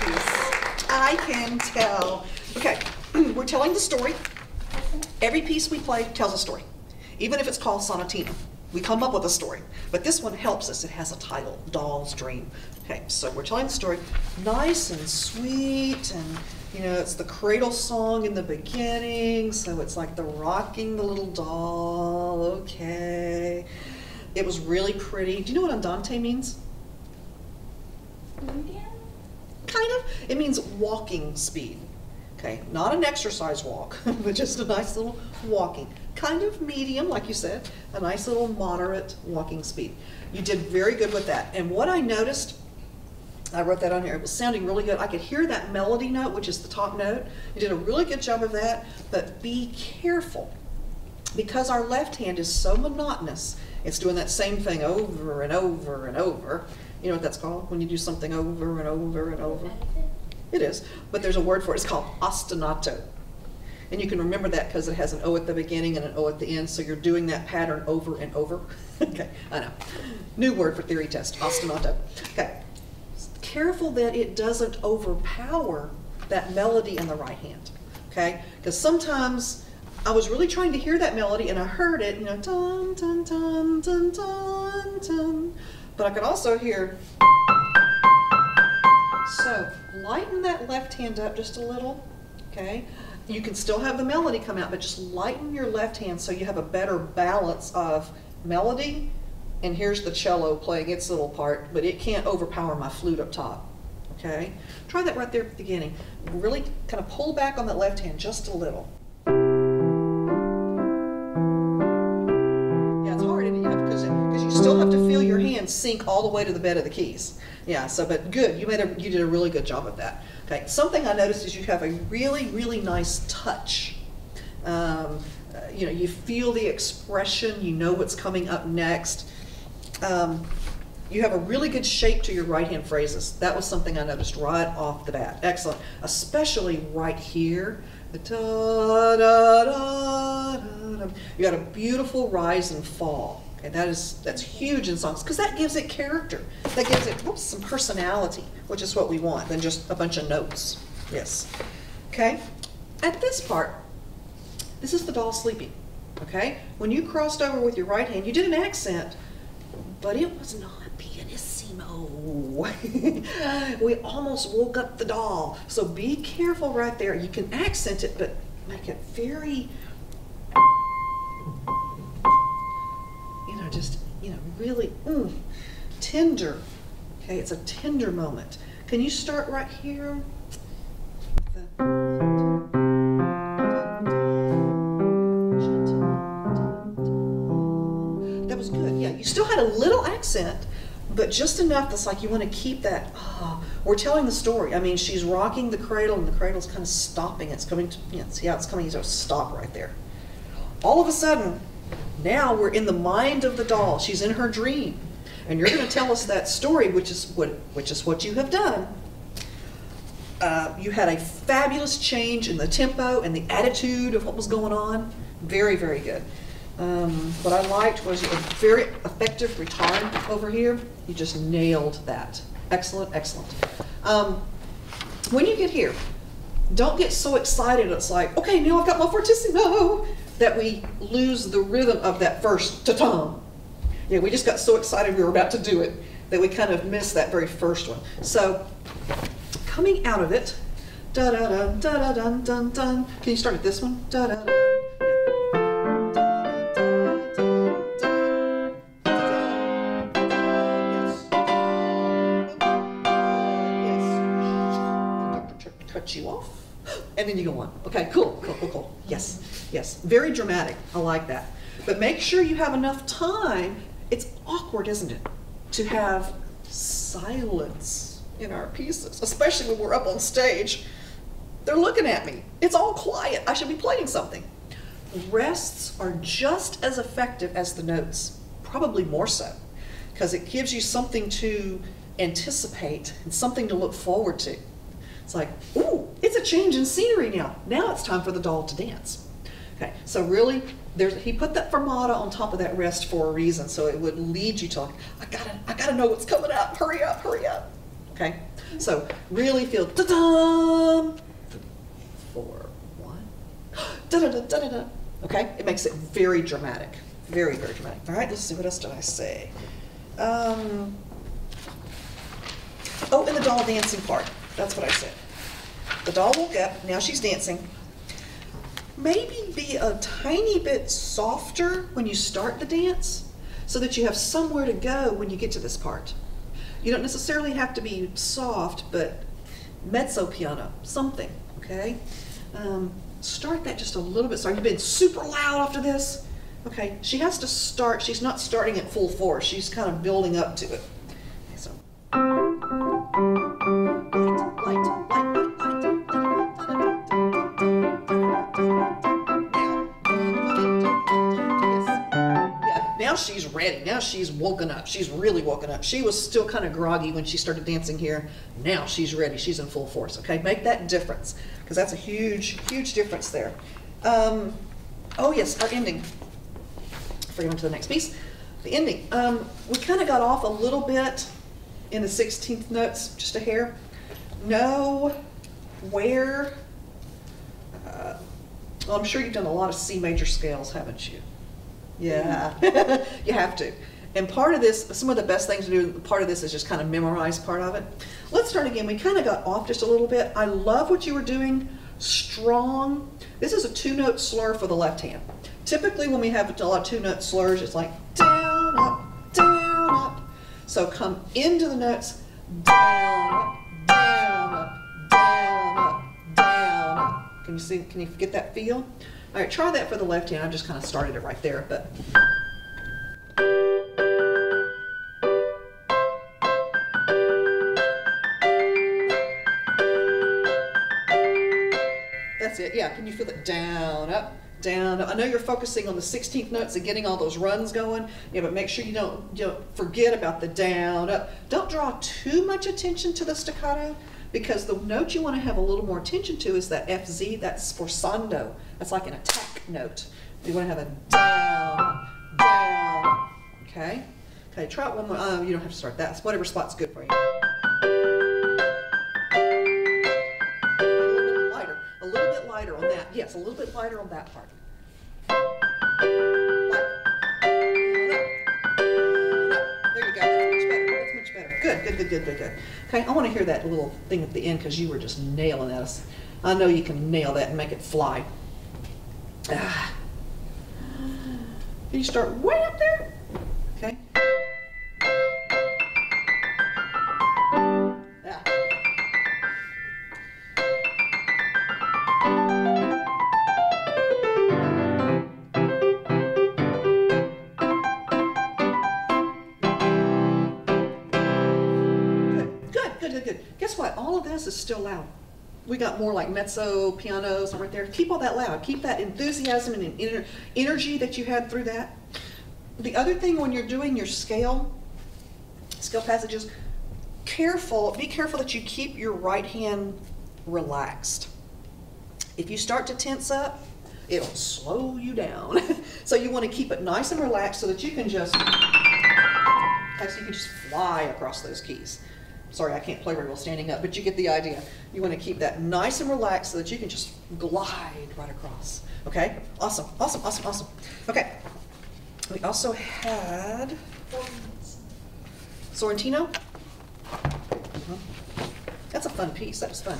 piece. I can tell. Okay, we're telling the story. Every piece we play tells a story. Even if it's called Sonatina, we come up with a story. But this one helps us. It has a title, Doll's Dream. Okay, so we're telling the story nice and sweet, and you know, it's the cradle song in the beginning, so it's like the rocking the little doll, okay. It was really pretty. Do you know what andante means? Kind of. It means walking speed. Okay, not an exercise walk, but just a nice little walking. Kind of medium, like you said, a nice little moderate walking speed. You did very good with that. And what I noticed, I wrote that on here, it was sounding really good. I could hear that melody note, which is the top note. You did a really good job of that, but be careful. Because our left hand is so monotonous, it's doing that same thing over and over and over. You know what that's called? When you do something over and over and over? It is, but there's a word for it. It's called ostinato. And you can remember that because it has an O at the beginning and an O at the end, so you're doing that pattern over and over. Okay, I know. New word for theory test, ostinato. Okay, careful that it doesn't overpower that melody in the right hand, okay? Because sometimes I was really trying to hear that melody and I heard it, you know, dun, dun, dun, dun, dun, dun, but I could also hear. So lighten that left hand up just a little, okay? You can still have the melody come out, but just lighten your left hand so you have a better balance of melody, and here's the cello playing its little part, but it can't overpower my flute up top, okay? Try that right there at the beginning. Really kind of pull back on that left hand just a little. Yeah, it's hard, isn't it? Because you still have to feel your hands sink all the way to the bed of the keys. Yeah, so, but good, you did a really good job of that. Okay, something I noticed is you have a really, really nice touch. You know, you feel the expression, you know what's coming up next. You have a really good shape to your right hand phrases. That was something I noticed right off the bat. Excellent, especially right here. The da, da, da, da, da. You got a beautiful rise and fall. Okay, that's huge in songs because that gives it character. That gives it some personality, which is what we want, than just a bunch of notes. Yes. Okay. At this part, this is the doll sleeping. Okay. When you crossed over with your right hand, you did an accent, but it was not pianissimo. We almost woke up the doll. So be careful right there. You can accent it, but make it very. Just, you know, really tender. Okay, it's a tender moment. Can you start right here? That was good. Yeah, you still had a little accent, but just enough that's like you want to keep that. Oh, we're telling the story. I mean, she's rocking the cradle, and the cradle's kind of stopping. It's coming to, you know, see how it's coming to a stop right there. All of a sudden, now we're in the mind of the doll. She's in her dream, and you're going to tell us that story, which is what you have done. You had a fabulous change in the tempo and the attitude of what was going on. Very, very good. What I liked was a very effective retard over here. You just nailed that. Excellent, excellent. When you get here, don't get so excited. It's like, okay, now I've got my fortissimo, that we lose the rhythm of that first ta-tom. Yeah, we just got so excited we were about to do it that we kind of missed that very first one. So, coming out of it, da-da-dun, da-da-dun, dun, dun. Can you start at this one? Da-da-dun. Cut you off. And then you go on. Okay, cool, cool, cool, cool. Yes, yes. Very dramatic. I like that. But make sure you have enough time. It's awkward, isn't it, to have silence in our pieces, especially when we're up on stage. They're looking at me. It's all quiet. I should be playing something. Rests are just as effective as the notes, probably more so, because it gives you something to anticipate and something to look forward to. It's like, ooh, it's a change in scenery now. Now it's time for the doll to dance. Okay, so really, he put that fermata on top of that rest for a reason, so it would lead you to like, I gotta know what's coming up. Hurry up, hurry up. Okay, So really feel da-dum, 4, 1, da-da-da-da-da-da. Okay, it makes it very dramatic, very, very dramatic. All right, let's see, what else did I say? Oh, and the doll dancing part, that's what I said. The doll woke up, now she's dancing. Maybe be a tiny bit softer when you start the dance so that you have somewhere to go when you get to this part. You don't necessarily have to be soft, but mezzo piano, something, okay? Start that just a little bit. Sorry, you've been super loud after this. Okay, she has to start, she's not starting at full force, she's kind of building up to it. Okay, so. Now she's ready. Now she's woken up. She's really woken up. She was still kind of groggy when she started dancing here. Now she's ready. She's in full force. Okay, make that difference because that's a huge, huge difference there. Oh yes, our ending. Bring on to the next piece. The ending. We kind of got off a little bit in the 16th notes, just a hair. Know where. Well, I'm sure you've done a lot of C major scales, haven't you? Yeah, you have to. And part of this, some of the best things to do, part of this is just kind of memorize part of it. Let's start again. We kind of got off just a little bit. I love what you were doing. Strong. This is a 2-note slur for the left hand. Typically when we have a lot of 2-note slurs, it's like down, up, down, up. So come into the notes, down, up, down, up, down, up, down, up. Can you see, can you get that feel? All right, try that for the left hand. I just kind of started it right there, but. That's it, yeah, can you feel it? Down, up, down. I know you're focusing on the 16th notes and getting all those runs going, yeah, but make sure you don't forget about the down, up. Don't draw too much attention to the staccato, because the note you want to have a little more attention to is that FZ, that's forzando. That's like an attack note. You want to have a down, down, okay? Okay, try it one more. You don't have to start that. Whatever spot's good for you. A little bit lighter on that. Yes, a little bit lighter on that part. There you go. That's much better. That's much better. Good, good, good, good, good, good. Okay, I want to hear that little thing at the end because you were just nailing that. I know you can nail that and make it fly. Ah. Can you start way up there? Okay. Ah. Good. Guess what? All of this is still loud. We got more like mezzo pianos right there. Keep all that loud. Keep that enthusiasm and energy that you had through that. The other thing when you're doing your scale passages, be careful that you keep your right hand relaxed. If you start to tense up, it'll slow you down. So you want to keep it nice and relaxed so that you can just, fly across those keys. Sorry, I can't play very well standing up, but you get the idea. You want to keep that nice and relaxed so that you can just glide right across. Okay? Awesome, awesome, awesome, awesome. Okay. We also had Sorrentino. That's a fun piece. That was fun.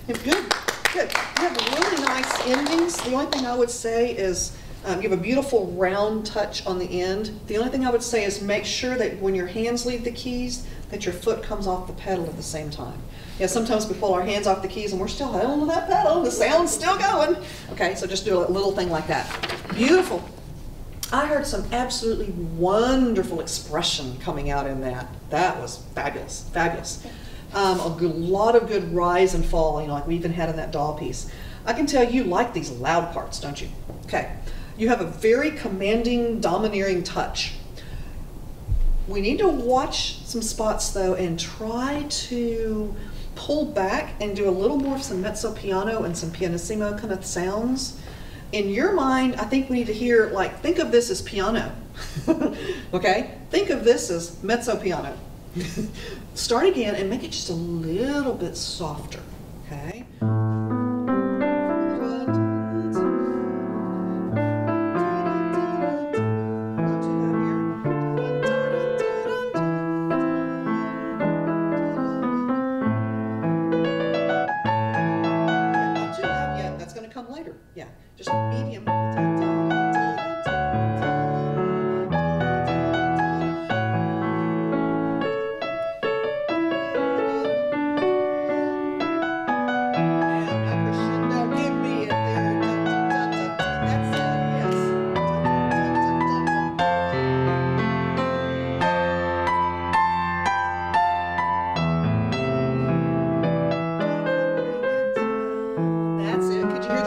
Good, good. You have really nice endings. The only thing I would say is you have a beautiful round touch on the end. The only thing I would say is make sure that when your hands leave the keys, that your foot comes off the pedal at the same time. Yeah, sometimes we pull our hands off the keys and we're still holding that pedal. The sound's still going. Okay, so just do a little thing like that. Beautiful. I heard some absolutely wonderful expression coming out in that. That was fabulous, fabulous. A lot of good rise and fall, you know, like we even had in that doll piece. I can tell you like these loud parts, don't you? Okay, you have a very commanding, domineering touch. We need to watch some spots though and try to pull back and do a little more of some mezzo piano and some pianissimo kind of sounds. In your mind, I think we need to hear, like, think of this as piano, okay? Think of this as mezzo piano. Start again and make it just a little bit softer, okay? Not too loud yet, that's gonna come later, yeah. Just medium.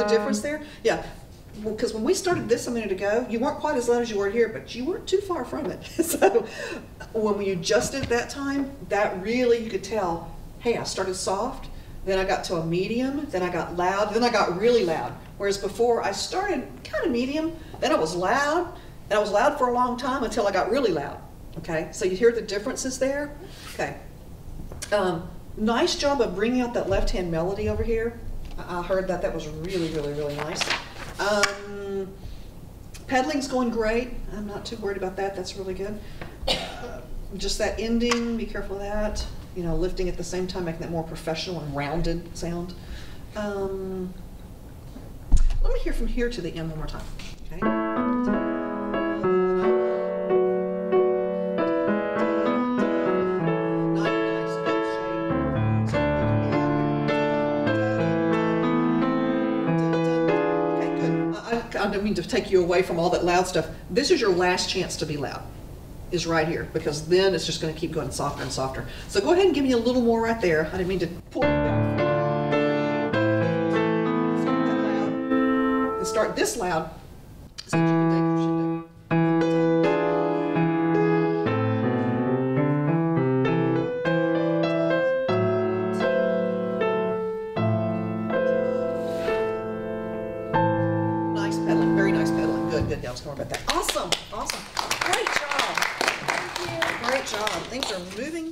Difference there? Yeah, because when we started this a minute ago, you weren't quite as loud as you were here, but you weren't too far from it. So when we adjusted that time, that really, you could tell, hey, I started soft, then I got to a medium, then I got loud, then I got really loud. Whereas before I started kind of medium, then I was loud, and I was loud for a long time until I got really loud. Okay, so you hear the differences there? Okay. Nice job of bringing out that left-hand melody over here. I heard that. That was really, really, really nice. Pedaling's going great. I'm not too worried about that. That's really good. Just that ending, be careful of that. You know, lifting at the same time, making that more professional and rounded sound. Let me hear from here to the end one more time. Okay. I don't mean to take you away from all that loud stuff. This is your last chance to be loud, is right here, because then it's just going to keep going softer and softer. So go ahead and give me a little more right there. I didn't mean to pull it back. Start that loud. And start this loud so that you can take crescendo. Good, yeah, I was going about that. Awesome, awesome. Great job. Thank you. Great job. Things are moving